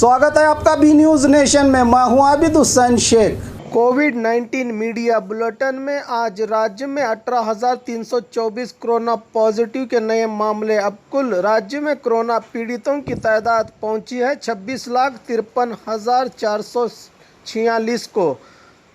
स्वागत है आपका बी न्यूज़ नेशन में। मैं हूं आबिद हुसैन शेख। कोविड-19 मीडिया बुलेटिन में आज राज्य में 18,324 कोरोना पॉजिटिव के नए मामले। अब कुल राज्य में कोरोना पीड़ितों की तादाद पहुंची है 26,53,446 को।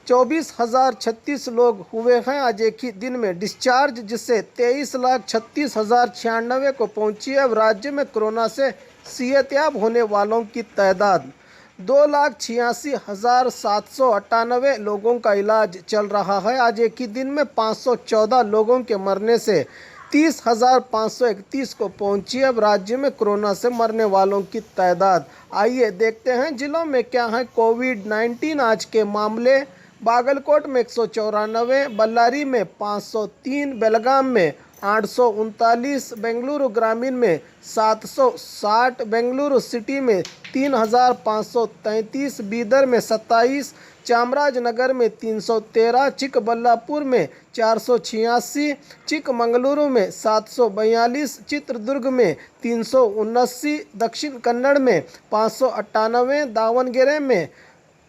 24,036 लोग हुए हैं आज एक ही दिन में डिस्चार्ज, जिससे 23,36,096 को पहुंची है। अब राज्य में कोरोना से सेहतयाब होने वालों की तादाद 2,86,798 लोगों का इलाज चल रहा है। आज एक ही दिन में 514 लोगों के मरने से 30,531 को पहुंची। अब राज्य में कोरोना से मरने वालों की तादाद। आइए देखते हैं जिलों में क्या है कोविड-19 आज के मामले। बागलकोट में 194, बल्लारी में 503, बेलगाम में 839, बेंगलुरु ग्रामीण में 760, बेंगलुरु सिटी में 3,533, बीदर में 27, चामराजनगर में 313, चिकबल्लापुर में 486, चिकमंगलुरु में 742, चित्रदुर्ग में 379, दक्षिण कन्नड़ में 598, दावणगेरे में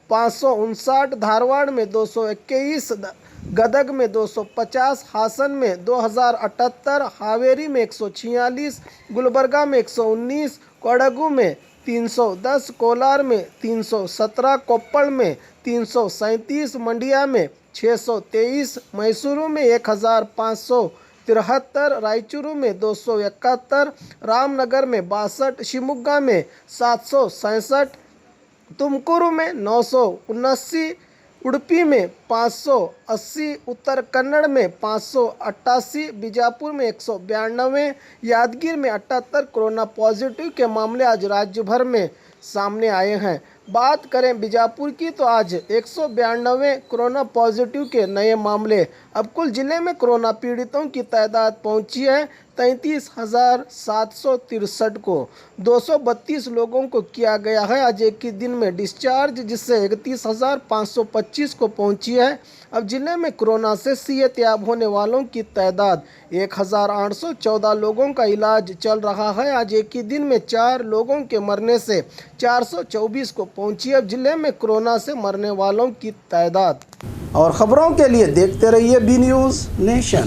559, धारवाड़ में 221, गदग में 250, हासन में 2,078, हावेरी में 146, गुलबर्गा में 119, कोडगु में 310, कोलार में 317, कोप्पल में 337, मंडिया में 623, मैसूरू में 1,573, रायचूरू में 271, रामनगर में 62, शिवमोगा में 767, तुमकुरु में 979, उडुपी में 580, उत्तर कन्नड़ में 588, बीजापुर में 192, यादगीर में 78 कोरोना पॉजिटिव के मामले आज राज्य भर में सामने आए हैं। बात करें बीजापुर की तो आज 192 कोरोना पॉजिटिव के नए मामले। अब कुल जिले में कोरोना पीड़ितों की तादाद पहुंची है 33,763 को। 232 लोगों को किया गया है आज एक ही दिन में डिस्चार्ज, जिससे 31,525 को पहुंची है। अब जिले में कोरोना से सेहतयाब होने वालों की तादाद 1,814 लोगों का इलाज चल रहा है। आज एक ही दिन में 4 लोगों के मरने से 424 को पहुंची। अब जिले में कोरोना से मरने वालों की तादाद। और खबरों के लिए देखते रहिए बी न्यूज़ नेशन।